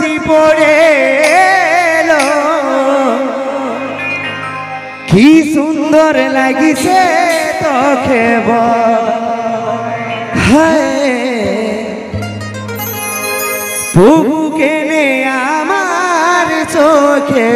রসি পড়ে এলো কি সুন্দর লাগিছে তোকে তবু কেনে আমার চোখে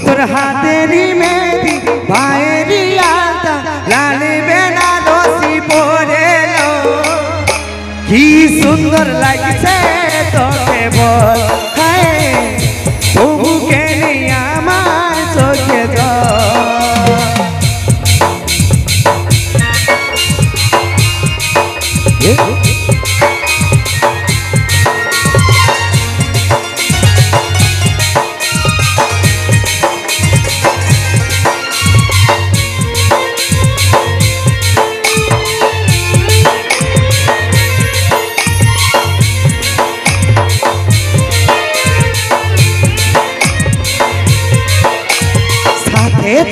তোর হাতেরই মেহেদি পায়েরই আলতা লাল বেনারসি পরে এলো কি সুন্দর লাগছে তোকে বল তবু কেনে আমার চোখে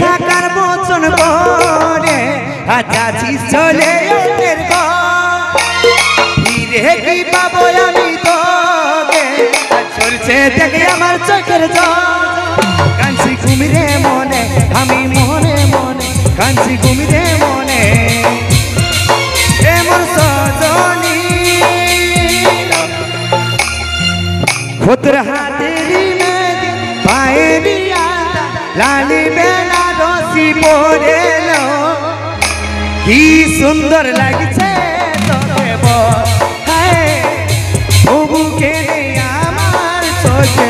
থাকার বচন করে আছি চলে ফিরে কি পাবো আমি তোকে চলছে দেখে আমার চোখের কাঞ্চি ঘুমিরে মনে আমি মনে মনে কাঞ্চি ঘুমিরে মনে এমন সজনী তোর হাতেরই মেহেদি পায়েরই আলতা লালি বেনারসি পরে এলো কি সুন্দর লাগছে তোকে বল তবু কেনে আমার চোখে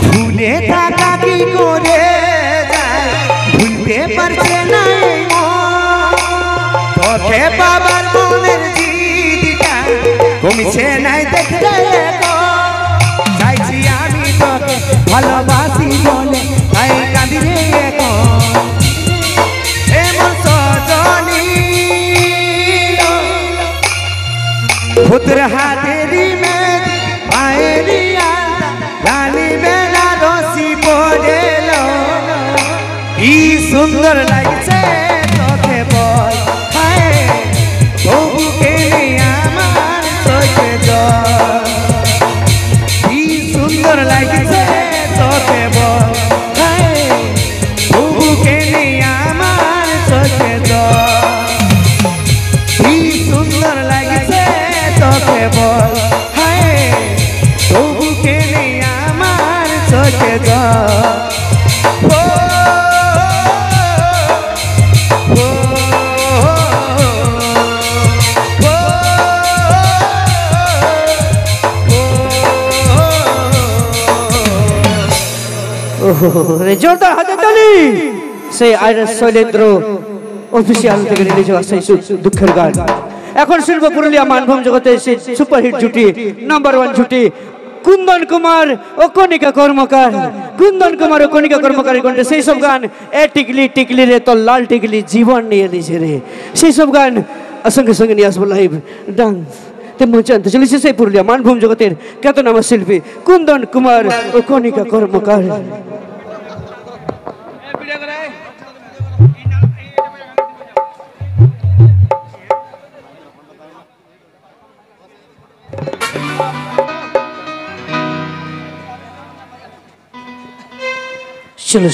ভুলে থাকা কি করে ভুলতে পারছে না তোকে বাবার মনের জিদিটা কমিছে নাই দেখতে চাইছি আমি তোকে ভালোবাসি বলে তাই কাঁদি রে এমন সজনী তোর হাতেরই মেহেদি পায়েরই আলতা লালি বেনারসি পরে এলো কি সুন্দর লাগছে তোকে বল তবু কেনে আমার চোখে কি সুন্দর লাগছে তোকে বল তবু কেনে আমার চোখে কি সুন্দর লাগছে তোকে বল তবু কেনে আমার চোখে জোরদার হাতে তালি সেই আইরস শৈলেন্দ্র অফিসিয়াল থেকে রিলিজ হওয়া সেই দুঃখের গান এখন শিল্প পুরুলিয়া মানভূম জগতে সেই সুপারহিট জুটি নাম্বার 1 জুটি কুন্দন কুমার ও কণিকা কর্মকার কুন্দন কুমার ও কণিকা কর্মকারের কণ্ঠে সেই সব গান এ টিকলি টিকলি রে তো লাল টিকলি জীবন নিয়ে দিছে রে সেই সব গান সঙ্গে সঙ্গে নিয়ে আসবো লাইভ ডান্স মঞ্চে আনতে চলেছে সেই পুরুলিয়া মানভূম জগতের খ্যাতনামা শিল্পী কুন্দন কুমার ও কণিকা কর্মকার চলো।